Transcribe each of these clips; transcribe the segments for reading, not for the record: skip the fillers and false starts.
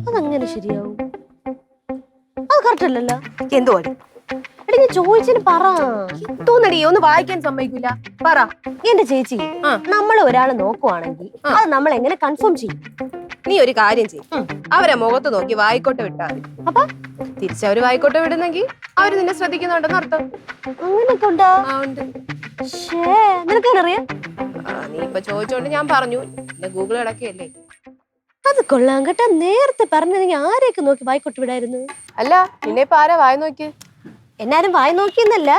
അതങ്ങനെ ശരിയാവും? അത് കറക്റ്റ് അല്ലല്ലോ. എന്തോ എടി ഞാൻ ചോദിച്ചിന് പറ. തോന്നടി ഒന്ന് വായിക്കാൻ സമ്മതിക്കില്ല. പറ. എന്റെ ചേച്ചി, നമ്മൾ ഒരാളെ നോക്കുവാണെങ്കിൽ അത് നമ്മൾ എങ്ങനെ കൺഫേം ചെയ്യും? നീ ഒരു കാര്യം ചെയ്യും, അവരെ മുഖത്ത് നോക്കി വായിക്കോട്ടെ വിട്ടാൽ മതി. അപ്പൊ തിരിച്ചവര് വായിക്കോട്ടെ വിടുന്നെങ്കിൽ അവര് നിന്നെ ശ്രദ്ധിക്കുന്നുണ്ടെന്ന് അർത്ഥം. അങ്ങനൊക്കെ ഉണ്ടോ? ഉണ്ട്. നിനക്കറിയാം? നീ ഇപ്പൊ ചോദിച്ചോണ്ട് ഞാൻ പറഞ്ഞു. പിന്നെ ഗൂഗിൾ കിടക്കുകയല്ലേ. അത് കൊള്ളാം കേട്ടാ. നേരത്തെ പറഞ്ഞെങ്കിൽ ആരെയൊക്കെ നോക്കി വായിക്കോട്ട് വിടായിരുന്നു. അല്ല പിന്നെ ഇപ്പൊ ആരാ വായി നോക്കി? എന്നാരും വായി നോക്കിയെന്നല്ല,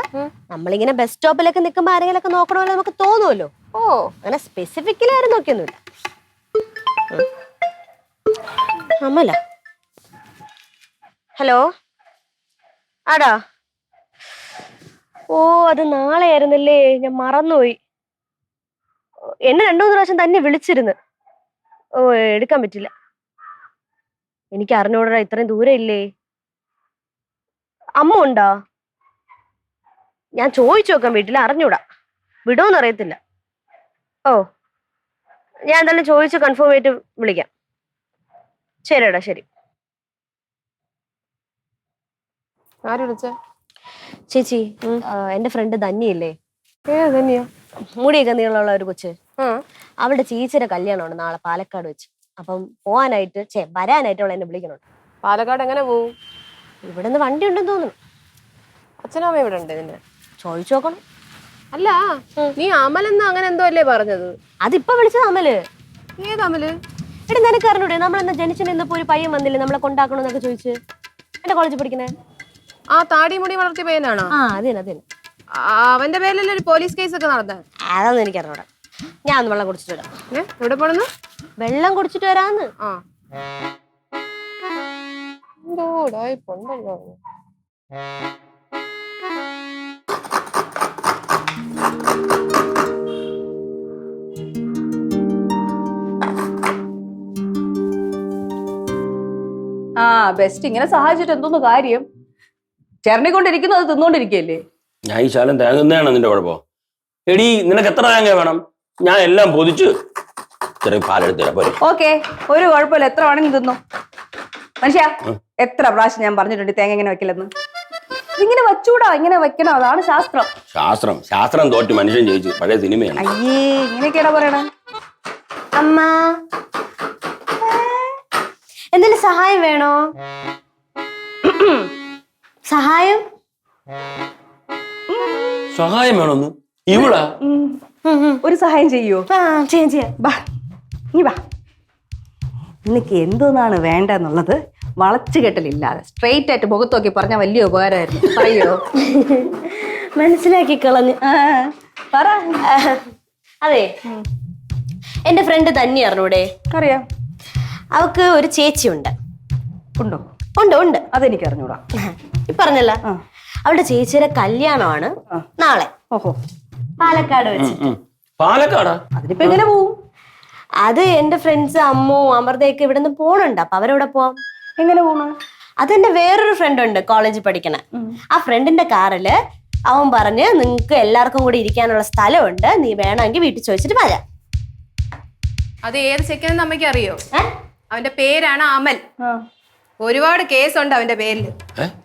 നമ്മളിങ്ങനെ ബസ് സ്റ്റോപ്പിലൊക്കെ നിൽക്കുമ്പോ ആരെങ്കിലും ഒക്കെ നോക്കണമല്ലോ നമുക്ക് തോന്നുമല്ലോ. ഓ അങ്ങനെ സ്പെസിഫിക്കലി ആരും നോക്കിയൊന്നുമില്ല. അമ്മല. ഹലോ, ആടാ. ഓ, അത് നാളെ ആയിരുന്നല്ലേ, ഞാൻ മറന്നുപോയി. എന്നെ 2-3 പ്രാവശ്യം തന്നെ വിളിച്ചിരുന്നു. ഓ, എടുക്കാൻ പറ്റില്ല. എനിക്ക് അറിഞ്ഞൂടാ, ഇത്രയും ദൂരം ഇല്ലേ. അമ്മ ഉണ്ടോ? ഞാൻ ചോദിച്ചു നോക്കാം വീട്ടിൽ, അറിഞ്ഞൂടാ. വിടുമെന്ന് അറിയത്തില്ല. ഓ, ഞാൻ എന്തായാലും ചോദിച്ച് കൺഫേം ആയിട്ട് വിളിക്കാം. ശരിടാ, ശരി. ആര് വിളിച്ചേ? ചേച്ചി, എന്റെ ഫ്രണ്ട് ധന്യയില്ലേ? ധന്യ? മുടിയൊക്കെ നീളമുള്ള ഒരു കൊച്ച്. അവളുടെ ചേച്ചിയുടെ കല്യാണമാണ് നാളെ പാലക്കാട് വെച്ച്. അപ്പം വരാനായിട്ട് അവൾ എന്നെ വിളിക്കണുണ്ട്. പാലക്കാട് എങ്ങനെ പോവും? ഇവിടെ നിന്ന് വണ്ടി ഉണ്ടെന്ന് തോന്നുന്നു. അച്ഛനും അമ്മ ഇവിടെ ഉണ്ട്. നിന്നെ ചോദിച്ചു നോക്കണം. അല്ല, നീ അമലെന്ന് അങ്ങനെ എന്തോ അല്ലേ പറഞ്ഞത്? അതിപ്പോ വിളിച്ചത് അമല്. ഏത് അമല്? എടി, നിനക്ക് അറിഞ്ഞൂടെ നമ്മളെന്നാ ജനിച്ചിന് ഇന്നിപ്പോ ഒരു പയ്യൻ വന്നില്ലേ നമ്മളെ കൊണ്ടാക്കണമെന്നൊക്കെ ചോദിച്ച്? എന്റെ കോളേജിൽ പഠിക്കണേ ആ താടി മുടി വളർത്തിയ പയ്യനാണോ? ആ, അതന്നെ. അവന്റെ പേരിലല്ലേ ഒരു പോലീസ് കേസ് ഒക്കെ നടന്നേ? അതൊന്നും എനിക്ക് അറിഞ്ഞൂടാ. ഞാൻ ഒന്ന് വെള്ളം കുടിച്ചിട്ട് വരാം. എവിടെ പോണെന്ന്? വെള്ളം കുടിച്ചിട്ട് വരാന്ന്. ബെസ്റ്റ്. ഇങ്ങനെ സഹായിച്ചിട്ട് എന്തോന്ന് കാര്യം? ചേർന്നിക്കൊണ്ടിരിക്കുന്നത് തിന്നോണ്ടിരിക്കല്ലേ? ഞാൻ ഈ ശാലം തേങ്ങുന്നതാണ് നിന്റെ കുഴപ്പം. എടി, നിനക്ക് എത്ര തേങ്ങ വേണം? ഞാൻ എല്ലാം പൊതിച്ച് ചെറിയ പാലെടുത്തില്ല പോരെ. ഓക്കെ, ഒരു കുഴപ്പമില്ല. എത്ര വേണമെങ്കിൽ തിന്നു. മനുഷ്യ, എത്ര പ്രാവശ്യം ഞാൻ പറഞ്ഞിട്ടുണ്ട് തേങ്ങ ഇങ്ങനെ വെക്കില്ലെന്ന്. ഇങ്ങനെ വെച്ചൂടാ, ഇങ്ങനെ വെക്കണം. അതാണ് ശാസ്ത്രം. ശാസ്ത്രം തോറ്റ് മനുഷ്യൻ ജയിച്ചു. പഴയ സിനിമയാണ്. അയ്യേ, ഇങ്ങനെയൊക്കെയാ പറയണേ. അമ്മ, എന്തെങ്കിലും സഹായം വേണോ? സഹായം സഹായം വേണമെന്ന് ഇവിടാ? ഒരു സഹായം ചെയ്യോ? ചെയ്യാം. ബാ, നീ ബാ. നിനക്ക് എന്തോന്നാണ് വേണ്ടെന്നുള്ളത് വളച്ചു കെട്ടലില്ലാതെ സ്ട്രെയിറ്റ് ആയിട്ട് മുഖത്ത് നോക്കി പറഞ്ഞാൽ വലിയ ഉപകാരമായിരുന്നു. പറയോ? മനസ്സിലാക്കി കളഞ്ഞു. പറ. അതെ, എന്റെ ഫ്രണ്ട് തന്നെ അറിഞ്ഞൂടെ? അറിയാം. അവക്ക് ഒരു ചേച്ചിയുണ്ട്. ഉണ്ടോ? ഉണ്ട്. അതെനിക്ക് അറിഞ്ഞൂടാ. പറഞ്ഞല്ല, അവളുടെ ചേച്ചിയുടെ കല്യാണമാണ് നാളെ. ഓഹോ, പാലക്കാട് വെച്ച്. പാലക്കാടാ? അതിനിപ്പോ എങ്ങനെ പോവും? അത് എന്റെ ഫ്രണ്ട്സ് അമ്മു അമൃതയൊക്കെ ഇവിടെ നിന്ന് പോണുണ്ട്. അപ്പൊ അവരെവിടെ പോവാം? എങ്ങനെ പോണു? അതെന്റെ വേറൊരു ഫ്രണ്ട് ഉണ്ട്, കോളേജിൽ പഠിക്കണ. ആ ഫ്രണ്ടിന്റെ കാറില് അവൻ പറഞ്ഞ് നിങ്ങക്ക് എല്ലാവർക്കും കൂടി ഇരിക്കാനുള്ള സ്ഥലമുണ്ട്, നീ വേണമെങ്കിൽ വീട്ടിൽ ചോദിച്ചിട്ട് വരാം. അത് ഏത് സെക്കൻഡ് അമ്മയ്ക്ക് അറിയോ? അവന്റെ പേരാണ് അമൽ. ഒരുപാട് കേസുണ്ട് അവന്റെ പേരില്.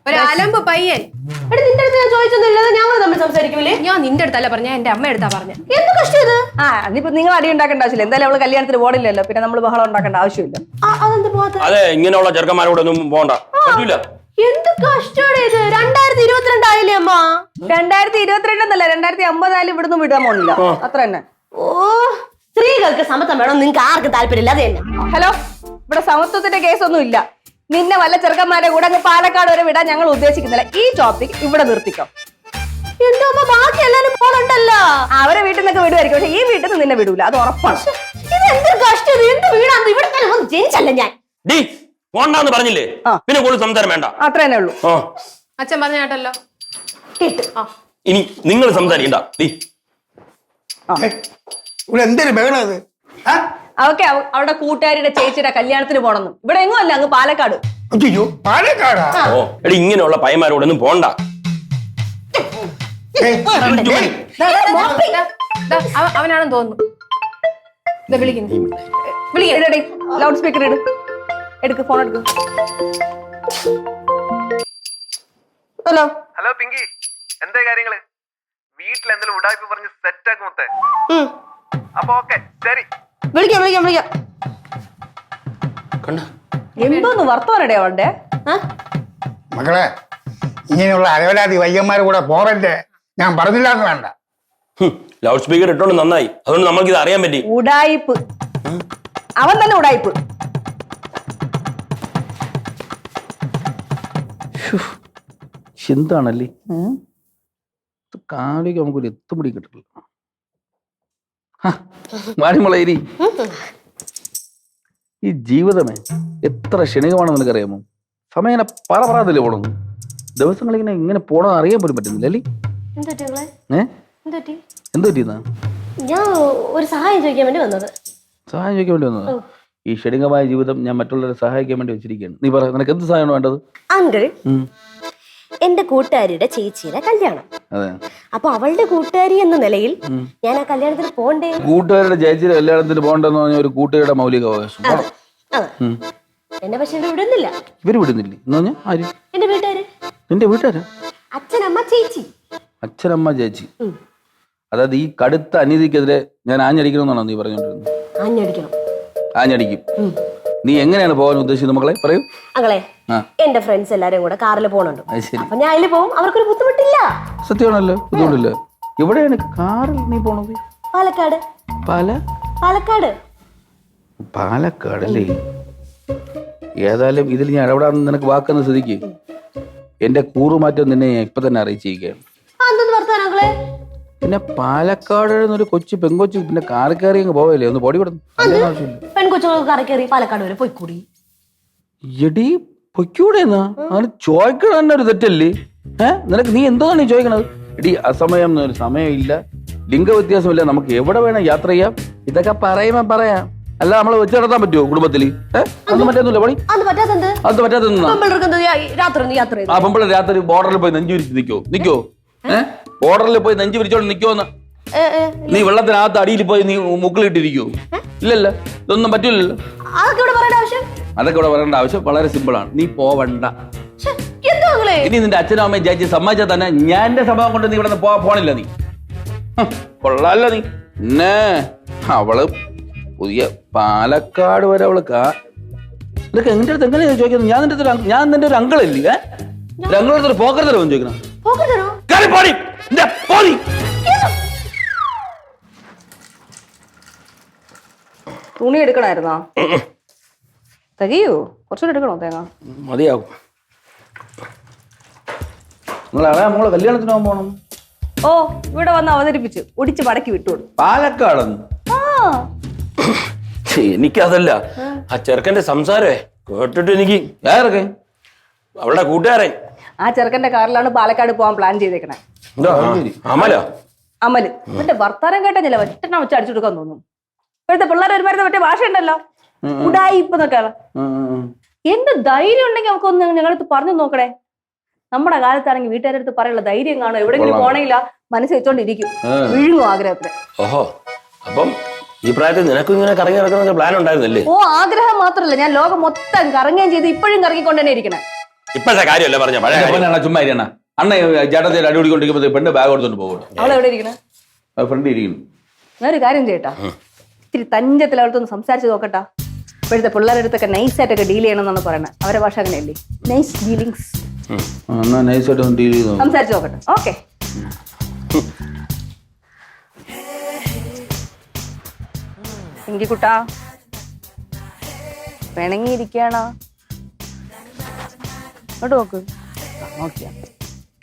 ഒരു അലമ്പ് പയ്യൻ. നിന്റെ അടുത്ത് ഞാൻ ചോദിച്ചൊന്നുമില്ല, ഞങ്ങൾ തമ്മിൽ സംസാരിക്കുമല്ലേ? ഞാൻ നിന്റെ അടുത്തല്ല പറഞ്ഞ, എന്റെ അമ്മ എടുത്താ പറഞ്ഞ. എന്ത് കഷ്ടം ഇത്? അതിപ്പോ നിങ്ങൾ അടി ഉണ്ടാക്കേണ്ട ആവശ്യമില്ല. എന്തായാലും അവള് കല്യാണത്തിന് പോടില്ലല്ലോ, പിന്നെ നമ്മൾ ബഹളം ഉണ്ടാക്കേണ്ട ആവശ്യമില്ല. അതെ, ഇങ്ങനെയുള്ള ചെറുക്കന്മാരോട് ഒന്നും പോകണ്ട. പറ്റൂല. എന്ത് കഷ്ടമാണ് ഇത്? 2022 ആയില്ലേ അമ്മ? 2022 എന്നല്ല, 2050 ആയാലും ഇവിടുന്ന് വിടാൻ പോണില്ല. അത്ര തന്നെ. ഓ, സ്ത്രീകൾക്ക് സമത്വം വേണം, നിങ്ങൾക്ക് ആർക്കും താല്പര്യമില്ല. അത് തന്നെ. ഹലോ, ഇവിടെ സമത്വത്തിന്റെ കേസൊന്നും ഇല്ല. നിന്നെ വല്ല ചെറുക്കന്മാരെ കൂടെ അങ്ങ് പാലക്കാട് വരെ വിടാൻ ഞങ്ങൾ ഉദ്ദേശിക്കുന്നില്ല. ഈ ടോപ്പിക് ഇവിടെ നിർത്തിക്കോ. എന്റെ അമ്മ, ബാക്കി എല്ലാരും പോകണ്ടല്ലോ. അവരെ വീട്ടിൽ നിന്നൊക്കെ വിടുമായിരിക്കും, പക്ഷെ ഈ വീട്ടിൽ നിന്ന് നിന്നെ വിടൂല, അത് ഉറപ്പാണ്. ഇത് എന്ത് കഷ്ടം? എന്ത് വീടാണ്? ഇവിടെ ജനിച്ചല്ല ഞാൻ. പോണ്ടാന്ന് പറഞ്ഞില്ലേ? പിന്നെ കൂടുതൽ സംസാരം വേണ്ട. അത്ര തന്നെ ഉള്ളൂ. അച്ഛൻ പറഞ്ഞ കേട്ടല്ലോ. ഇനി നിങ്ങൾ സംസാരിക്കണ്ട. എന്തൊരു ബഹളത്? അവക്കെ അവളുടെ കൂട്ടുകാരിയുടെ ചേച്ചിയുടെ കല്യാണത്തിന് പോണെന്നും. ഇവിടെ എങ്ങും അല്ല, അങ്ങ് പാലക്കാട്. അയ്യോ, പാലക്കാടാ? ഓ, എടി, ഇങ്ങനെയുള്ള പയ്യന്മാരോടൊന്നും പോണ്ട. അവനാണെന്ന് തോന്നുന്നു. ലൗഡ് സ്പീക്കർ എടുക്ക് ഫോൺ എടുക്ക്. ഹലോ ഹലോ പിങ്കി, എന്താ കാര്യങ്ങള്? വീട്ടിൽ എന്തെങ്കിലും ഉടായ്പ പറഞ്ഞ് സെറ്റ് ആക്കും മുത്തേ. അപ്പൊ ഓക്കെ, ശരി. വിളിക്കാം. എന്തോന്ന് വർത്തമാനടേ അവളുടെ? മക്കളെ, ഇങ്ങനെയുള്ള അരവരാതി വയ്യന്മാരെ കൂടെ പോവല്ലേ. ഞാൻ പറഞ്ഞില്ല എന്ന് വേണ്ട. ലൗഡ് സ്പീക്കർ ഇട്ടോണ്ട് നന്നായി, അതുകൊണ്ട് നമ്മൾക്ക് ഇത് അറിയാൻ പറ്റി. ഉടായിപ്പ്, അവൻ തന്നെ ഉടായിപ്പ്. എന്താണല്ലേ കാലിക്ക് നമുക്കൊരു എത്തുപിടി കിട്ടില്ല. മാരിമുളയിരി, ഈ ജീവിതമേ എത്ര ക്ഷണികമാണെന്ന് നിനക്കറിയാമോ? സമയം ഇങ്ങനെ പറയാതില്ലേ പോണെന്ന്. ദിവസങ്ങളിങ്ങനെ ഇങ്ങനെ പോണെന്ന് അറിയാൻ പോലും പറ്റുന്നില്ല അല്ലേ? എന്ത് പറ്റിയെന്നാ? ഞാൻ ഒരു സഹായം ചോദിക്കാൻ വേണ്ടി വന്നത്. സഹായം ചോദിക്കാൻ വേണ്ടി വന്നത്? ഈ ക്ഷണികമായ ജീവിതം ഞാൻ മറ്റുള്ളവരെ സഹായിക്കാൻ വേണ്ടി വെച്ചിരിക്കുകയാണ്. നീ പറ, നിനക്ക് എന്ത് സഹായമാണ് വേണ്ടത്? അങ്കിൾ, എന്റെ കൂട്ടുകാരിയുടെ ചേച്ചിയുടെ കല്യാണം. അതെ. അപ്പൊ അവളുടെ കൂട്ടുകാരി എന്ന നിലയിൽ ഞാൻ ആ കല്യാണത്തിന് പോണ്ടേ? കൂട്ടുകാരുടെ ചേച്ചിയുടെ കല്യാണത്തിന് പോകണ്ടെന്ന് പറഞ്ഞ ഒരു കൂട്ടുകാരുടെ മൗലിക അവകാശം. എന്നെ പക്ഷെ ഇവിടെ വിടുന്നില്ല. ഇവര് വിടുന്നില്ലേ എന്ന് പറഞ്ഞാൽ ആര്? എന്റെ വീട്ടുകാര്. നിന്റെ വീട്ടുകാരാ? അച്ഛനമ്മ ചേച്ചി. അച്ഛനമ്മ ചേച്ചി. അതായത് ഈ കടുത്ത അനീതിക്കെതിരെ ഞാൻ ആഞ്ഞടിക്കണമെന്നാണോ നീ പറഞ്ഞോണ്ടിരുന്നത്? ആഞ്ഞടിക്കണം. ആഞ്ഞടിക്കും. നീ എങ്ങനെയാണ് പോകാൻ ഉദ്ദേശിക്കുന്നത് മക്കളെ? പറയൂ. അങ്ങളെ, എന്റെ ഫ്രണ്ട്സ് എല്ലാരും കൂടെ കാറിൽ പോകണുണ്ട്. ശരി. അപ്പൊ ഞാൻ അതിൽ പോകും, അവർക്കൊരു ബുദ്ധിമുട്ടില്ല. സത്യമാണല്ലോ, ബുദ്ധിമുട്ടില്ല. എവിടെയാണ് കാറിൽ നീ പോണത്? പാലക്കാട്. പാലക്കാട് അല്ലേ? ഏതായാലും ഇതിൽ ഞാൻ ഇടപെടാന്ന് നിനക്ക് വാക്കുന്ന സ്ഥിതിക്ക് എന്റെ കൂറുമാറ്റം നിന്നെ ഞാൻ ഇപ്പൊ തന്നെ അറിയിച്ചിരിക്കുകയാണ്. പിന്നെ പാലക്കാട് ഒരു കൊച്ചു പെങ്കൊച്ചു പിന്നെ കാറി കയറി അങ്ങ് പോവല്ലേ? ഒന്ന് പൊടി വിടുന്നു. പെൺകൊച്ചുങ്ങൾക്ക് കാറി കയറി പാലക്കാട് വരെ പോയിക്കൂടി? എടി പൊയ്ക്കൂടെന്നാ? അങ്ങനെ ചോദിക്കണ തന്നെ ഒരു തെറ്റല്ലേ? നിനക്ക് നീ എന്തോന്നാണ് നീ ചോദിക്കണത്? എടി അസമയം എന്നൊരു സമയമില്ല, ലിംഗവ്യത്യാസമില്ല, നമുക്ക് എവിടെ വേണം യാത്ര ചെയ്യാം. ഇതൊക്കെ പറയുമ്പോ പറയാം, അല്ല നമ്മളെ വെച്ച് നടത്താൻ പറ്റുമോ കുടുംബത്തില്? ഒന്നും പറ്റുന്നില്ല പണി. അത് പറ്റാത്ത ആ പെമ്പിള് രാത്രി ബോർഡറിൽ പോയി നെഞ്ചു വിരിച്ച് നിക്കോ? ബോർഡറിൽ പോയി നെഞ്ചു വിരിച്ചോണ്ട് നിക്കോന്ന്? നീ വെള്ളത്തിനകത്ത് അടിയിൽ പോയി നീ മുക്കിലിട്ടിരിക്കോ? ഇല്ലല്ലോ, ഇതൊന്നും പറ്റില്ലല്ലോ. അതൊക്കെ ഇവിടെ പറയേണ്ട ആവശ്യം വളരെ സിമ്പിൾ ആണ്. നീ പോവണ്ട. ഇനി നിന്റെ അച്ഛനും അമ്മയും ചേച്ചി സമ്മതിച്ചാൽ തന്നെ ഞാൻ എന്റെ സ്വഭാവം കൊണ്ട് നീ ഇവിടെ പോണില്ല. നീ കൊള്ളാല്ല. നീ അവള് പുതിയ പാലക്കാട് വരെ അവള് ഇതൊക്കെ എന്റെ അടുത്ത് എങ്ങനെയാ ചോദിക്കുന്നത്? ഞാൻ നിന്റെ ഒരു അങ്കിളല്ലേ? ഒരു അങ്കിളടുത്തൊരു പോക്കർ തരവും ചോദിക്കണം. തുണി എടുക്കണായിരുന്നോ? തികയോ? കുറച്ചുകൂടെ എടുക്കണോ തേങ്ങ? മതിയാകും. നമ്മളെ കല്യാണത്തിന് പോകാൻ പോണം. ഓ, ഇവിടെ വന്ന് അവതരിപ്പിച്ച് ഒടിച്ച് മടക്കി വിട്ടുകൊടു. പാലക്കാടെന്ന്? എനിക്കതല്ല, ആ ചെറുക്കന്റെ സംസാരമേ കേട്ടിട്ട് എനിക്ക് അവളുടെ കൂട്ടുകാരൻ. ആ ചെറുക്കന്റെ കാറിലാണ് പാലക്കാട് പോകാൻ പ്ലാൻ ചെയ്തേക്കണേ. അമല്. മറ്റേ വർത്താനം കേട്ടല്ല ഒറ്റെണ്ണം വെച്ച് അടിച്ചു കൊടുക്കാൻ തോന്നും. ഇപ്പോഴത്തെ പിള്ളേർ ഒരുമാതിരി മറ്റേ ഭാഷ ഉണ്ടല്ലോ, ഉടായിപ്പൊന്നൊക്കെ. എന്ത് ധൈര്യം ഉണ്ടെങ്കിൽ നമുക്കൊന്ന് ഞങ്ങളടുത്ത് പറഞ്ഞു നോക്കണേ. നമ്മുടെ കാലത്താണെങ്കിൽ വീട്ടുകാരുടെ അടുത്ത് പറയാനുള്ള ധൈര്യം കാണും. എവിടെയെങ്കിലും പോണെങ്കില്ല മനസ്സ് വെച്ചോണ്ടിരിക്കും, വിഴുങ്ങും ആഗ്രഹത്തിന്. ഓഹോ, അപ്പം ഈ പ്രായത്തിൽ നിനക്കും ഇങ്ങനെ കറങ്ങി നടക്കുന്ന പ്ലാൻ ഉണ്ടായിരുന്നല്ലേ? ഓ, ആഗ്രഹം മാത്രല്ല, ഞാൻ ലോകം മൊത്തം കറങ്ങുകയും ചെയ്ത് ഇപ്പോഴും കറങ്ങിക്കൊണ്ട് തന്നെ ഇരിക്കണേ. ഇപ്പോഴത്തെ കാര്യമല്ല പറഞ്ഞ ചുമ്മാ ഇരിക്കണ അണ്ണ ചേട്ടത്തിൽ അടിപൊളിക്കൊണ്ടിരിക്കുമ്പോ പെണ്ണ് ബാഗ് കൊടുത്തോണ്ട് പോകട്ടെ. അവളെവിടെ ഇരിക്കണേ? ഫ്രണ്ട് ഇരിക്കുന്നു. ഞാനൊരു കാര്യം ചെയ്യട്ടാ, ഇത്തിരി തഞ്ചത്തിൽ അവളത്തൊന്ന് സംസാരിച്ച് നോക്കട്ടാ. ഇപ്പോഴത്തെ പിള്ളേരുടെ അടുത്തൊക്കെ നൈസായിട്ടൊക്കെ ഡീൽ ചെയ്യണമെന്നാണ് പറയണത്. അവരെ ഭാഷ അങ്ങനെയല്ലേ? Nice dealings. നൈസായിട്ട് ഡീൽ ചെയ്ത് സംസാരിച്ച് നോക്കട്ടെ. ഓക്കെ. കുട്ടാ പിണങ്ങിയിരിക്കണോ? ഇങ്ങോട്ട് നോക്ക്. നോക്കിയാ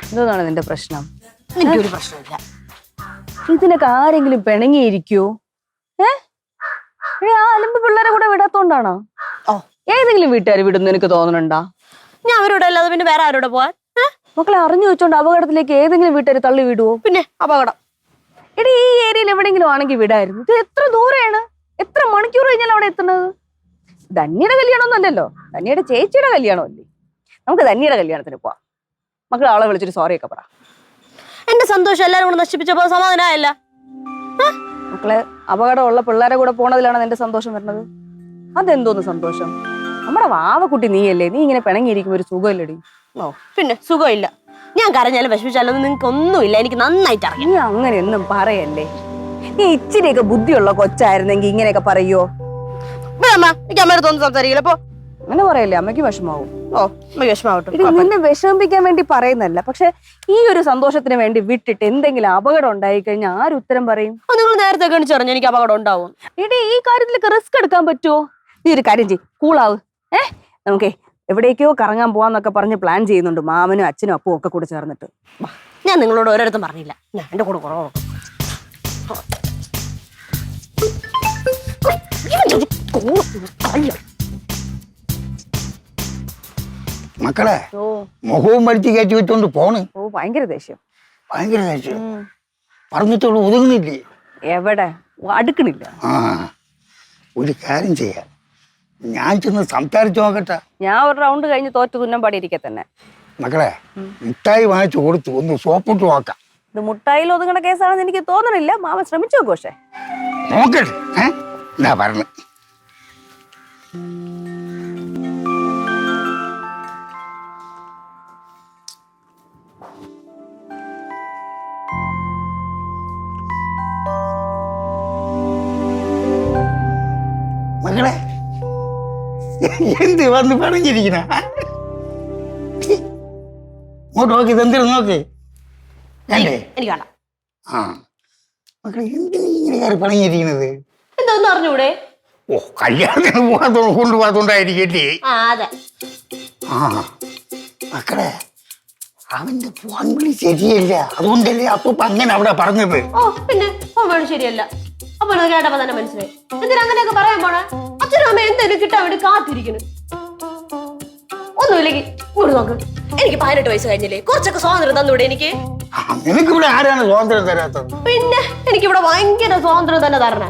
എന്തോന്നാണ് നിന്റെ പ്രശ്നം? എനിക്കൊരു പ്രശ്നമില്ല. ഇതിനൊക്കെ ആരെങ്കിലും പിണങ്ങിയിരിക്കോ? ആ അലമ്പ് പിള്ളേരെ കൂടെ വിടാത്തോണ്ടാണോ? ഏതെങ്കിലും വീട്ടുകാർ വിടുന്നു എനിക്ക് തോന്നുന്നുണ്ടാ? ഞാൻ അവരോട് അല്ലാതെ പിന്നെ വേറെ ആരോടെ പോവാൻ? മക്കളെ അറിഞ്ഞു വെച്ചോണ്ട് അപകടത്തിലേക്ക് ഏതെങ്കിലും വീട്ടുകാർ തള്ളി വിടുവോ? പിന്നെ അപകടം. എടി, ഈ ഏരിയയിൽ എവിടെയെങ്കിലും ആണെങ്കിൽ വിടായിരുന്നു. ഇത് എത്ര ദൂരെയാണ്? എത്ര മണിക്കൂർ കഴിഞ്ഞാൽ അവിടെ എത്തുന്നത്? ധന്യയുടെ കല്യാണമൊന്നും അല്ലല്ലോ, ധന്യയുടെ ചേച്ചിയുടെ കല്യാണമല്ലേ. നമുക്ക് ധന്യയുടെ കല്യാണത്തിന് പോവാം. മക്കൾ അവളെ വിളിച്ചൊരു സോറി ഒക്കെ പറ. എന്റെ സന്തോഷം എല്ലാരും കൂടെ നശിപ്പിച്ചപ്പോ സമാധാനമായല്ല. മക്കളെ അപകടമുള്ള പിള്ളേരെ കൂടെ പോണതിലാണ് നിന്റെ സന്തോഷം വരുന്നത്. അതെന്തോന്ന് സന്തോഷം? നമ്മുടെ വാവക്കുട്ടി നീയല്ലേ, നീ ഇങ്ങനെ പിണങ്ങിയിരിക്കുമ്പോ ഒരു സുഖമില്ലടി. ഓ പിന്നെ സുഖമില്ല. ഞാൻ കരഞ്ഞാലും വിഷമിച്ചാലും നിങ്ങൾക്ക് ഒന്നുമില്ല, എനിക്ക് നന്നായിട്ട് അറിയാം. നീ അങ്ങനെ ഒന്നും പറയല്ലേ. നീ ഇച്ചിരിയൊക്കെ ബുദ്ധിയുള്ള കൊച്ചായിരുന്നെങ്കിൽ ഇങ്ങനെയൊക്കെ പറയോ? അമ്മ എനിക്ക് അമ്മയുടെ തോന്നുന്നു സംസാരിക്കില്ല. അപ്പൊ അങ്ങനെ പറയല്ലേ, അമ്മയ്ക്ക് വിഷമാവും. ഓ അമ്മ വിഷമാവട്ടെ. ഇത് നിന്നെ വിഷമിപ്പിക്കാൻ വേണ്ടി പറയുന്നല്ല, പക്ഷെ ഈ ഒരു സന്തോഷത്തിന് വേണ്ടി വിട്ടിട്ട് എന്തെങ്കിലും അപകടം ഉണ്ടായി കഴിഞ്ഞാൽ ആര് ഉത്തരം പറയും? നിങ്ങൾ നേരത്തെ ഗണിച്ചറിഞ്ഞു എനിക്ക് അപകടം ഉണ്ടാവും. എടി ഈ കാര്യത്തിലൊക്കെ റിസ്ക് എടുക്കാൻ പറ്റുമോ? നീ ഒരു കാര്യം ചെയ്യ്, കൂളാവ്. നമുക്കേ എവിടേക്കോ കറങ്ങാൻ പോവാന്നൊക്കെ പറഞ്ഞ് പ്ലാൻ ചെയ്യുന്നുണ്ട് മാമനും അച്ഛനും അപ്പവും ഒക്കെ കൂടെ ചേർന്നിട്ട്. ഞാൻ നിങ്ങളോട് ഒരിടത്തും പറഞ്ഞില്ല, ഞാൻ എന്റെ കൂടെ കുറവ്. മക്കളെ ഓ മുഖവും പഠിച്ച് കയറ്റി വെച്ചോണ്ട് പോണ്. ഓ ഭയങ്കര ദേഷ്യം. ഭയങ്കര ദേഷ്യം. പറഞ്ഞിട്ടുള്ളൂ ഒതുങ്ങുന്നില്ലേ? എവിടെ അടുക്കണില്ല. ആ ഒരു കാര്യം ചെയ്യാം, ഞാൻ ചെന്ന് സംസാരിച്ചു നോക്കട്ടെ. ഞാൻ ഒരു റൗണ്ട് കഴിഞ്ഞ് തോറ്റു തുന്നം പാടിയിരിക്കെ തന്നെ. മക്കളെ മിഠായി വാങ്ങിച്ചു കൊടുത്തു, ഒന്ന് സോപ്പിട്ട് നോക്കാം. ഇത് മുട്ടായിൽ ഒതുങ്ങണ കേസാണെന്ന് എനിക്ക് തോന്നണില്ല. മാമൻ ശ്രമിച്ചു നോക്കൂ. പക്ഷേ നോക്കട്ടെ. എന്താ പറഞ്ഞു? മകളെ എന്ത് വന്ന് പറഞ്ഞിരിക്കണ? ഇങ്ങോട്ട് നോക്കി, ഇതെന്തിനു നോക്ക്. അല്ലേ എനിക്ക് കാണാം. ആ മക്കളെ എന്തിനാ ഇങ്ങനെ കയറി പണങ്ങിയിരിക്കുന്നത്? എന്തോന്ന് അറിഞ്ഞൂടെ? ഓ കല്യാണത്തിന് കൊണ്ടുപോകാത്തോണ്ടായിരിക്കല്ലേ? ആ അതെ. ആ മക്കളെ അവന്റെ ഫോൺ വിളി ശരിയല്ല, അതുകൊണ്ടല്ലേ അപ്പൊ അങ്ങനെ അവിടെ പറഞ്ഞത്. ഓ പിന്നെ വേണം ശരിയല്ല. അപ്പൊ കേട്ടപ്പോ തന്നെ മനസ്സിലായി. എന്തിനാ അങ്ങനെയൊക്കെ പറയാൻ പോണേ? അച്ഛനും അമ്മ എന്തെങ്കിലും കിട്ടാൻ വേണ്ടി കാത്തിരിക്കുന്നു. ഒന്നുമില്ലെങ്കിൽ ഇങ്ങോട്ട് നോക്ക്, എനിക്ക് 18 വയസ്സ് കഴിഞ്ഞില്ലേ, കുറച്ചൊക്കെ സ്വാതന്ത്ര്യം തന്നൂടെ എനിക്ക്? നിനക്ക് ഇവിടെ ആരാണ് സ്വാതന്ത്ര്യം തരാത്തത്? പിന്നെ എനിക്കിവിടെ ഭയങ്കര സ്വാതന്ത്ര്യം തന്നെ തരണേ.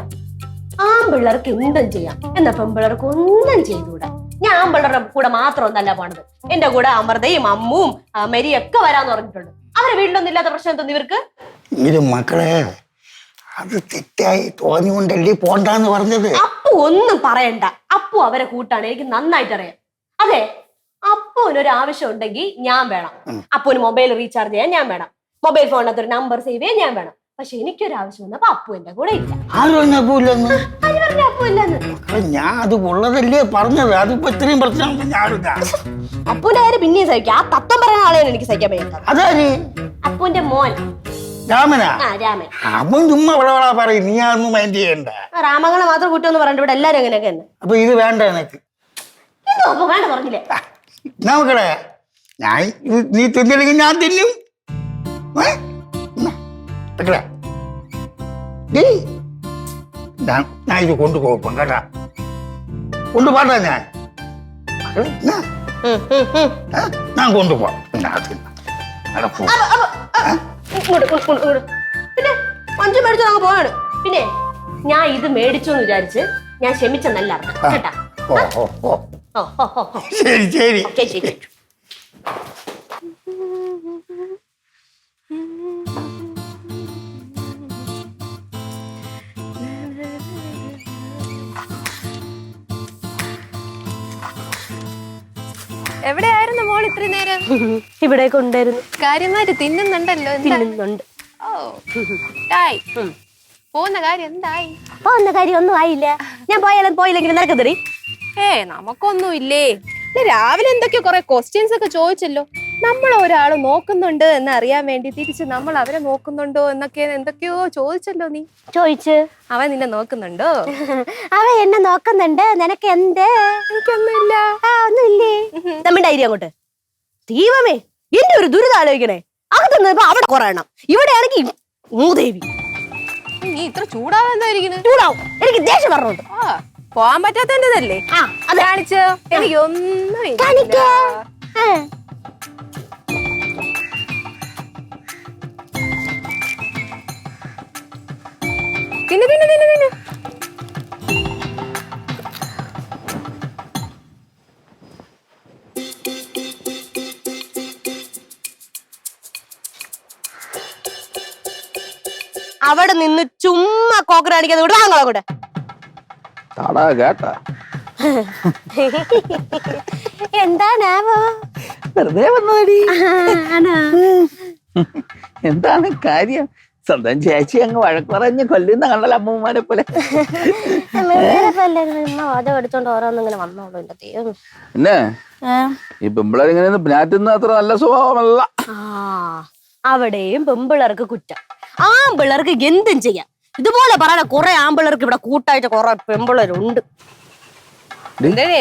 ആൺപിള്ളേർക്ക് എന്തും ചെയ്യാം, എന്നാ പെൺപിള്ളേർക്ക് ഒന്നും ചെയ്തുകൂടാ. ഞാൻ ആൺപിള്ളേരുടെ കൂടെ മാത്രം ഒന്നല്ല പോണത്, എന്റെ കൂടെ അമൃതയും അമ്മുവും മരിയും ഒക്കെ വരാന്ന് പറഞ്ഞിട്ടുണ്ട്. അവരെ വീട്ടിലൊന്നും ഇല്ലാത്ത പ്രശ്നം തോന്നി ഇവർക്ക്? ഇത് മക്കളെ അത് തെറ്റായി തോന്നിക്കൊണ്ടല്ലേ പോണ്ടാന്ന് പറഞ്ഞത്. അപ്പു ഒന്നും പറയണ്ട, അപ്പു അവരെ കൂട്ടാണ്, എനിക്ക് നന്നായിട്ട് അറിയാം. അതെ, അപ്പുവിനൊരു ആവശ്യം ഉണ്ടെങ്കിൽ ഞാൻ വേണം. അപ്പുവിന് മൊബൈൽ റീചാർജ് ചെയ്യാൻ ഞാൻ വേണം, മൊബൈൽ ഫോണിനകത്ത് ഒരു നമ്പർ സേവ് ചെയ്യാൻ ഞാൻ വേണം. പക്ഷെ എനിക്കൊരു ആവശ്യം വന്നപ്പോ അപ്പു എന്റെ കൂടെ ഇല്ല. ആരും പറഞ്ഞ അപ്പൂല്ലെന്ന്? ആര് പറഞ്ഞ അപ്പു ഇല്ലെന്ന്? ഞാൻ അത് ഉള്ളതല്ലേ പറഞ്ഞത്, അതിപ്പോ ഇത്രയും പ്രശ്നം ഞാനില്ല. അപ്പുവിന്റെ കാര്യം പിന്നെയും സഹിക്കാം, ആ തത്വം പറയുന്ന ആളെയാണ് എനിക്ക് സഹിക്കാൻ പറ്റാത്തത്. അതാര്? അപ്പുവിന്റെ മോൻ രാമനാ? ആ രാമൻ. അവൻ ചുമ്മാ വളവളാ പറയും, നീ അതൊന്നും മൈൻഡ് ചെയ്യണ്ട. രാമങ്ങളെ മാത്രം കുറ്റം പറഞ്ഞിട്ട് ഇവിടെ എല്ലാരും അങ്ങനെയൊക്കെ തന്നെ. അപ്പൊ ഇത് വേണ്ട എനക്ക്. എന്തോ അപ്പൊ വേണ്ട പറഞ്ഞില്ലേ? നോക്കടേ, ഞാൻ നീ തിന്നില്ലെങ്കിൽ ഞാൻ തിന്നും. ഞാൻ ഇത് കൊണ്ടുപോകും കേട്ടാ, കൊണ്ടുപോട്ടാ ഞാൻ കൊണ്ടുപോവാം. പിന്നെ മഞ്ചു മേടിച്ചു അങ്ങ് പോവാണ്. പിന്നെ ഞാൻ ഇത് മേടിച്ചു എന്ന് വിചാരിച്ച് ഞാൻ ക്ഷമിച്ചെന്നല്ല അർത്ഥം കേട്ടാ. ശരി ശരി. ഓക്കെ ശരി. എവിടെയായിരുന്നു മോൾ ഇത്രയും നേരം? ഇവിടേക്ക് ഉണ്ടായിരുന്നു. കാര്യമായിട്ട് തിന്നുന്നുണ്ടല്ലോ. തിന്നുന്നുണ്ട്. ഓ ടായ്. പോകുന്ന കാര്യം എന്തായി? പോകുന്ന കാര്യം ഒന്നും ആയില്ല. ഞാൻ പോയാലും പോയില്ലെങ്കിൽ നിനക്ക് തരി. നമുക്കൊന്നും ഇല്ലേ. രാവിലെ എന്തൊക്കെയോ കുറെ ക്വസ്റ്റ്യൻസ് ഒക്കെ ചോദിച്ചല്ലോ. നമ്മൾ ഒരാള് നോക്കുന്നുണ്ട് എന്ന് അറിയാൻ വേണ്ടി തിരിച്ച് നമ്മൾ അവരെ നോക്കുന്നുണ്ടോ എന്നൊക്കെ എന്തൊക്കെയോ ചോദിച്ചല്ലോ. നീ ചോദിച്ചു അവൻ നിന്നെ നോക്കുന്നുണ്ടോ? അവ എന്നെ നോക്കുന്നുണ്ട്. നിനക്ക് എന്ത്? എനിക്കൊന്നുമില്ല. ഒന്നുമില്ലേ? നമ്മുടെ ഐഡിയ അങ്ങോട്ട്. ദൈവമേ, എന്റെ ഒരു ദുരിതം ആലോചിക്കണേ. അകത്തുനിന്നപ്പോ അവിടെ കുറയണം, ഇവിടെയാണെങ്കിൽ മൂദേവി. നീ ഇത്ര ചൂടാവുന്നതായിരിക്കുന്നു. ചൂടാവും, എനിക്ക് ദേഷ്യം പറഞ്ഞോണ്ട്. പോവാൻ പറ്റാത്തതല്ലേ? അത് കാണിച്ചോ? എനിക്കൊന്നും കാണിക്കോ? തിന്നു തിന്നു തിന്നു തിന്നു. അവിടെ നിന്ന് ചുമ്മാ കോക്കറാണിക്കാതെ വിടുക അങ്ങോട്ട്. താടാ കേട്ടാ എന്താണാവോ വെറുതെ വന്നതടി. എന്താണ് കാര്യം? സ്വന്തം ചേച്ചി അങ്ങ് വഴക്ക് പറഞ്ഞ് കൊല്ലുന്ന കണ്ടല്ലോ അമ്മൂമാരെ പോലെ. വാദം എടുത്തോണ്ട് ഓരോന്നിങ്ങനെ വന്നോളൂ എന്റെ ദൈവം. പിന്നെ ഈ പെമ്പിളരിങ്ങനെ പിന്നാറ്റുന്ന അത്ര നല്ല സ്വഭാവമല്ല. അവിടെയും പെമ്പിളർക്ക് കുറ്റം, ആമ്പിള്ളേർക്ക് എന്തും ചെയ്യാം. ഇതുപോലെ പറയണ കുറെ ആമ്പിള്ളേർക്ക് ഇവിടെ കൂട്ടായിട്ട് കുറെ പെമ്പിളരുണ്ട്.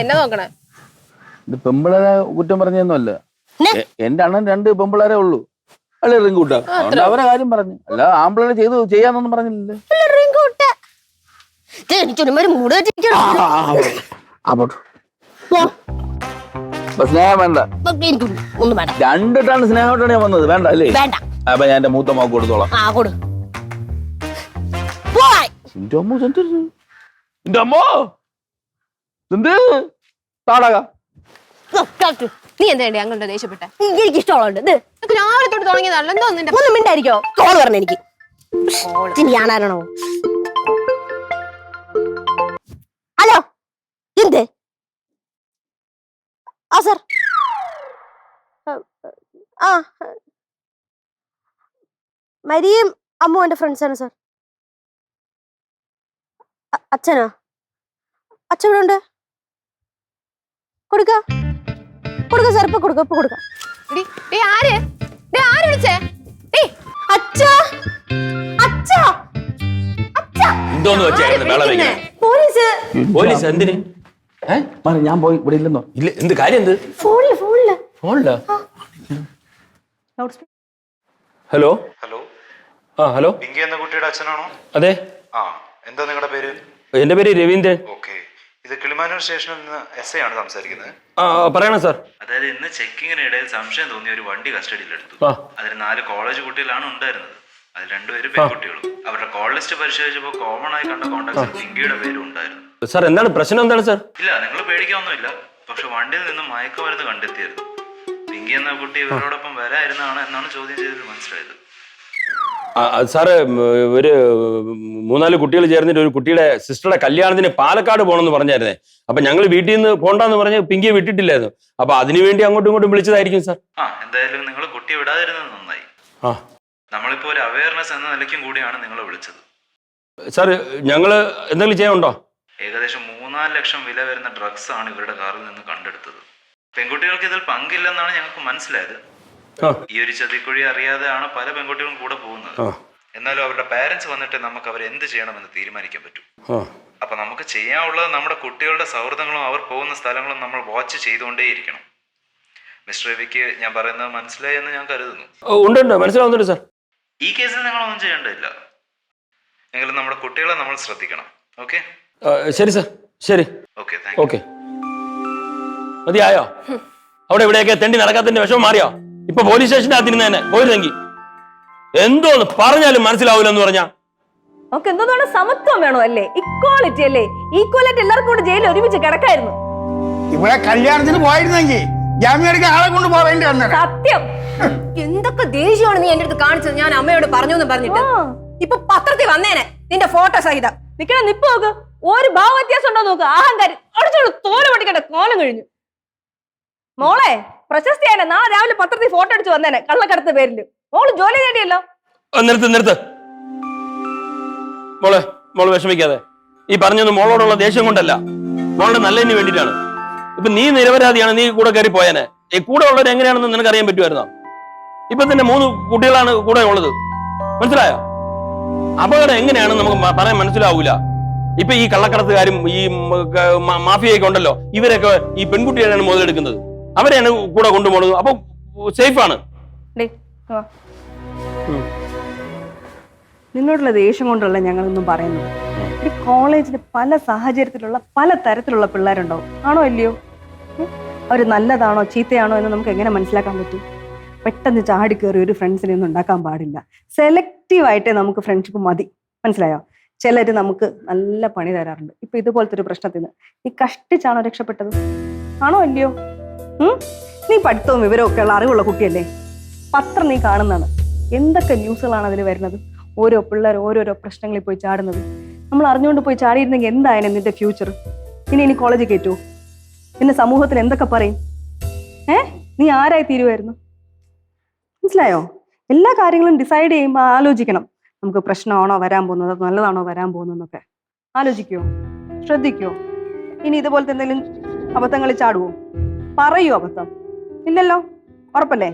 എന്നെ നോക്കണേ? ഇത് പെമ്പിളരെ കുറ്റം പറഞ്ഞൊന്നുമല്ല. എന്റെ അണ്ണൻ 2 പെമ്പിളരെ ഉള്ളൂ. അല്ലെ റിങ്കൂട്ട അവരെ കാര്യം പറഞ്ഞു, അല്ല ആമ്പിളരെ ചെയ്യാന്നൊന്നും പറഞ്ഞില്ലല്ലോ. സ്നേഹം വേണ്ട, ഒന്നും വേണ്ട. 2 ടൺ സ്നേഹമായിട്ടാണ് ഞാൻ വന്നത്. വേണ്ട അല്ലേ? വേണ്ട. അപ്പൊ ഞാൻ എന്റെ മൂത്ത മോക്ക് കൊടുത്തോളാം. നീ എന്താ അങ്ങനെ ദേഷ്യപ്പെട്ടെ? എനിക്ക് ഇഷ്ടമുള്ളത് രാവിലെ തൊട്ട് തുടങ്ങിയതല്ല. എന്തോ നിന്റെ ഒന്നും മിണ്ടായിരിക്കോ? കോള് പറഞ്ഞു എനിക്ക്. ഞാനാരണോ? ഹലോ, എന്ത്? ആ സർ, ആ മരിയും അമ്മു എന്റെ ഫ്രണ്ട്സാണ് സർ. അച്ഛനാ? അച്ഛൻ ഇവിടെ ഉണ്ട്. കൊടുക്ക സാർ, ഇപ്പൊ കൊടുക്കാം. ആര് വിളിച്ചേ? എന്തോന്ന് വെച്ചായിരുന്നു? പോലീസ് എന്തിന്? ഞാൻ പോയി ഇവിടെ ഇല്ലെന്നോ? ഇല്ല, എന്ത് കാര്യം? എന്ത് ഫോണിലോ? ഹലോ ഹലോ, ഹലോ, പിങ്കി എന്ന കുട്ടിയുടെ അച്ഛനാണോ? അതെ. എന്താ നിങ്ങളുടെ പേര്? എന്റെ പേര് രവീന്ദ്രൻ. ഓക്കെ, ഇത് കിളിമാനൂർ സ്റ്റേഷനിൽ നിന്ന് എസ് ഐ ആണ് സംസാരിക്കുന്നത്. പറയണം സാർ. അതായത് ഇന്ന് ചെക്കിങ്ങിനിടയിൽ സംശയം തോന്നിയ ഒരു വണ്ടി കസ്റ്റഡിയിലെടുത്തു. അതിൽ 4 കോളേജ് കുട്ടികളാണ് ഉണ്ടായിരുന്നത്. അതിൽ 2 പേര് പെൺകുട്ടികളും. അവരുടെ കോൾ ലിസ്റ്റ് പരിശോധിച്ചപ്പോൾ കോമൺ ആയി കണ്ട കോൺടാക്ട്സിൽ പിങ്കിയുടെ പേരും ഉണ്ടായിരുന്നു. സാർ എന്താണ് പ്രശ്നം? എന്താണ് സാർ? ഇല്ല, നിങ്ങൾ പേടിക്കാനൊന്നുമില്ല. പക്ഷെ വണ്ടിയിൽ നിന്ന് മയക്കുമരുന്ന് കണ്ടെത്തിയായിരുന്നു. പിങ്കി എന്ന കുട്ടി ഇവരോടൊപ്പം വരായിരുന്നാണ് എന്നാണ് ചോദ്യം ചെയ്തതിൽ മനസ്സിലായത്. സാറ് ഒരു 3-4 കുട്ടികൾ ചേർന്നിട്ട് ഒരു കുട്ടിയുടെ സിസ്റ്ററുടെ കല്യാണത്തിന് പാലക്കാട് പോകണമെന്ന് പറഞ്ഞായിരുന്നേ. അപ്പൊ ഞങ്ങൾ വീട്ടിൽ നിന്ന് പോണ്ടെന്ന് പറഞ്ഞ് പിങ്കിയെ വിട്ടിട്ടില്ലായിരുന്നു. അപ്പൊ അതിനുവേണ്ടി അങ്ങോട്ടും ഇങ്ങോട്ടും വിളിച്ചതായിരിക്കും സാർ. എന്തായാലും നിങ്ങൾ കുട്ടിയെ വിടാതിരുന്നത് നന്നായി. നമ്മളിപ്പോ ഒരു അവയർനെസ് എന്ന നിലയ്ക്കും കൂടിയാണ് നിങ്ങളെ വിളിച്ചത്. സാർ, ഞങ്ങള് എന്തെങ്കിലും ചെയ്യാനുണ്ടോ? ഏകദേശം 3-4 ലക്ഷം വില വരുന്ന ഡ്രഗ്സ് ആണ് ഇവരുടെ കാറിൽ നിന്ന് കണ്ടെടുത്തത്. പെൺകുട്ടികൾക്ക് ഇതിൽ പങ്കില്ലെന്നാണ് ഞങ്ങൾക്ക് മനസ്സിലായത്. ഈ ഒരു ചതിക്കുഴി അറിയാതെയാണ് പല പെൺകുട്ടികളും കൂടെ പോകുന്നത്. എന്നാലും അവരുടെ പാരന്റ്സ് വന്നിട്ട് നമുക്ക് അവരെന്ത് ചെയ്യണമെന്ന് തീരുമാനിക്കാൻ പറ്റും. അപ്പൊ നമുക്ക് ചെയ്യാനുള്ളത് നമ്മുടെ കുട്ടികളുടെ സൗഹൃദങ്ങളും അവർ പോകുന്ന സ്ഥലങ്ങളും നമ്മൾ വാച്ച് ചെയ്തുകൊണ്ടേയിരിക്കണം. മിസ്റ്റർ രവിക്ക് ഞാൻ പറയുന്നത് മനസ്സിലായി എന്ന് ഞാൻ കരുതുന്നു. ഉണ്ട്, മനസ്സിലാവുന്നുണ്ട് സാർ. ഈ കേസിൽ നിങ്ങളൊന്നും ചെയ്യേണ്ടതില്ല. എങ്കിലും നമ്മുടെ കുട്ടികളെ നമ്മൾ ശ്രദ്ധിക്കണം. ഓക്കെ? ശരി സാർ, ശരി. ഓക്കെ. മതിയായോ? അവിടെ ഇവിടെയൊക്കെ തെണ്ടി നടക്കാത്തതിന്റെ വിഷമം മാറിയോ? ഇപ്പൊ പോലീസ് സ്റ്റേഷന്റെ അകത്തിരുന്ന് തന്നെ പോയിരുന്നെങ്കിൽ എന്തോന്ന് പറഞ്ഞാലും മനസ്സിലാവൂലെന്ന് പറഞ്ഞാ നമുക്ക് എന്തോന്നാണ് സമത്വം വേണോ അല്ലേ? ഇക്വാളിറ്റി അല്ലേ? ഈക്വലായിട്ട് എല്ലാവർക്കും കൂടെ ജയിലിൽ ഒരുമിച്ച് കിടക്കായിരുന്നു. ഇവിടെ കല്യാണത്തിന് പോയിരുന്നെങ്കിൽ ജാമ്യം എടുക്കാൻ ആളെ കൊണ്ട് പോവേണ്ടി വന്നത്. സത്യം. എന്തൊക്കെ ദേഷ്യമാണ് നീ എന്റെ അടുത്ത് കാണിച്ചത്. ഞാൻ അമ്മയോട് പറഞ്ഞു എന്ന് പറഞ്ഞിട്ട് ഇപ്പൊ പത്രത്തിൽ വന്നേനെ നിന്റെ ഫോട്ടോ സഹിതം. നിക്കണം, നിപ്പ് നോക്ക്. ഒരു ഭാവ വ്യത്യാസം ഉണ്ടോ നോക്ക്. അഹങ്കാരി അടിച്ചോളൂ. തോല പൊട്ടിക്കട്ടെ, കോലം കഴിഞ്ഞു. മോളെ പ്രശസ്തിയായ നാളെ രാവിലെ പത്രത്തിൽ ഫോട്ടോ അടിച്ച് വന്നേനെ കള്ളക്കടത്ത് പേരില്. മോള് ജോലി നേടിയല്ലോ. നിർത്ത്. മോള് വിഷമിക്കാതെ. ഈ പറഞ്ഞത് മോളോടുള്ള ദേഷ്യം കൊണ്ടല്ല, മോളുടെ നല്ലതിന് വേണ്ടിയിട്ടാണ്. ഇപ്പൊ നീ നിരപരാധിയാണ്, നീ കൂടെ കയറി പോയാനെ. ഈ കൂടെ ഉള്ളവർ എങ്ങനെയാണെന്ന് നിനക്ക് അറിയാൻ പറ്റുമായിരുന്നോ? ഇപ്പൊ തന്നെ 3 കുട്ടികളാണ് കൂടെ ഉള്ളത്, മനസ്സിലായോ? അപകടം എങ്ങനെയാണെന്ന് നമുക്ക് പറയാൻ മനസ്സിലാവൂല. ഇപ്പൊ ഈ കള്ളക്കടത്തുകാരും ഈ മാഫിയൊക്കെ ഉണ്ടല്ലോ, ഇവരൊക്കെ ഈ പെൺകുട്ടികളാണ് മുതലെടുക്കുന്നത്. അവരെയാണ് കൂടെ കൊണ്ടുപോകുന്നത്. അപ്പൊ സേഫാണ്. നിന്നോടുള്ള ദേഷ്യം കൊണ്ടല്ല ഞങ്ങളൊന്നും പറയുന്നത്. ഒരു കോളേജിൽ പല സാഹചര്യത്തിലുള്ള പല തരത്തിലുള്ള പിള്ളേരുണ്ടാവും. ആണോ അല്ലയോ? അവർ നല്ലതാണോ ചീത്തയാണോ എന്ന് നമുക്ക് എങ്ങനെ മനസ്സിലാക്കാൻ പറ്റും? പെട്ടെന്ന് ചാടിക്കേറി ഒരു ഫ്രണ്ട്സിനെ ഒന്നും ഉണ്ടാക്കാൻ പാടില്ല. സെലക്റ്റീവായിട്ടേ നമുക്ക് ഫ്രണ്ട്ഷിപ്പ് മതി, മനസ്സിലായോ? ചിലര് നമുക്ക് നല്ല പണി തരാറുണ്ട്. ഇപ്പൊ ഇതുപോലത്തെ ഒരു പ്രശ്നത്തിൽ നിന്ന് നീ കഷ്ടിച്ചാണോ രക്ഷപ്പെട്ടത്? ആണോ അല്ലയോ? നീ പഠിത്തവും വിവരവും ഒക്കെ ഉള്ള അറിവുള്ള കുട്ടിയല്ലേ? പത്രം നീ കാണുന്നതാണ്. എന്തൊക്കെ ന്യൂസുകളാണ് അതിൽ വരുന്നത്? ഓരോ പിള്ളേർ ഓരോരോ പ്രശ്നങ്ങളിൽ പോയി ചാടുന്നത്. നമ്മൾ അറിഞ്ഞുകൊണ്ട് പോയി ചാടിയിരുന്നെങ്കിൽ എന്തായാലും നിന്റെ ഫ്യൂച്ചർ? ഇനി കോളേജിൽ കയറ്റുമോ? പിന്നെ സമൂഹത്തിൽ എന്തൊക്കെ പറയും? നീ ആരായി തീരുമായിരുന്നു? മനസ്സിലായോ? എല്ലാ കാര്യങ്ങളും ഡിസൈഡ് ചെയ്യുമ്പോൾ ആലോചിക്കണം. നമുക്ക് പ്രശ്നമാണോ വരാൻ പോകുന്നത്, നല്ലതാണോ വരാൻ പോകുന്നതെന്നൊക്കെ ആലോചിക്കുവോ? ശ്രദ്ധിക്കുവോ? ഇനി ഇതുപോലത്തെ എന്തെങ്കിലും അബദ്ധങ്ങളിൽ ചാടുവോ? പറയൂ അബദ്ധം? ഇല്ലല്ലോ, ഉറപ്പല്ലേ?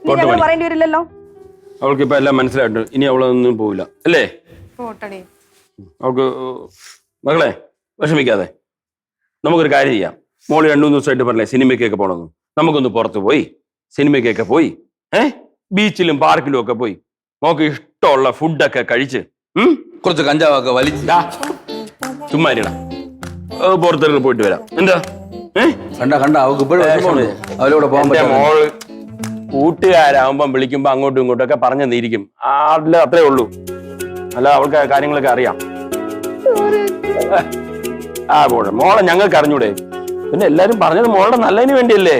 ഇനി ഞങ്ങൾ പറയേണ്ടി വരില്ലല്ലോ. അവൾക്ക് ഇപ്പൊ എല്ലാം മനസ്സിലായിട്ട് ഇനി അവളൊന്നും പോവില്ല അല്ലേ? പോട്ടടി. അവൾക്ക് മകളെ വിഷമിക്കാതെ നമുക്കൊരു കാര്യം ചെയ്യാം. മോള് 2-3 ദിവസമായിട്ട് പറഞ്ഞേ സിനിമയ്ക്കൊക്കെ പോകണമെന്ന്. നമുക്കൊന്ന് പുറത്ത് പോയി സിനിമയ്ക്കൊക്കെ പോയി ബീച്ചിലും പാർക്കിലും ഒക്കെ പോയി നമുക്ക് ഇഷ്ടമുള്ള ഫുഡൊക്കെ കഴിച്ച് കുറച്ച് കഞ്ചാവൊക്കെ വലിച്ച് ചുമ്മാ പുറത്തേക്ക് പോയിട്ട് വരാം. എന്താ കണ്ട അവൾക്ക് ഇപ്പോഴും അവരോട് പോകാൻ പറ്റില്ല. മോള് കൂട്ടുകാരാകുമ്പം വിളിക്കുമ്പോ അങ്ങോട്ടും ഇങ്ങോട്ടും ഒക്കെ പറഞ്ഞു നീരിക്കും. അത്രേ ഉള്ളൂ. അല്ല അവൾക്ക് കാര്യങ്ങളൊക്കെ അറിയാം. മോളെ ഞങ്ങൾക്ക് അറിഞ്ഞൂടെ? പിന്നെ എല്ലാരും പറഞ്ഞത് മോളുടെ നല്ലതിന് വേണ്ടിയല്ലേ.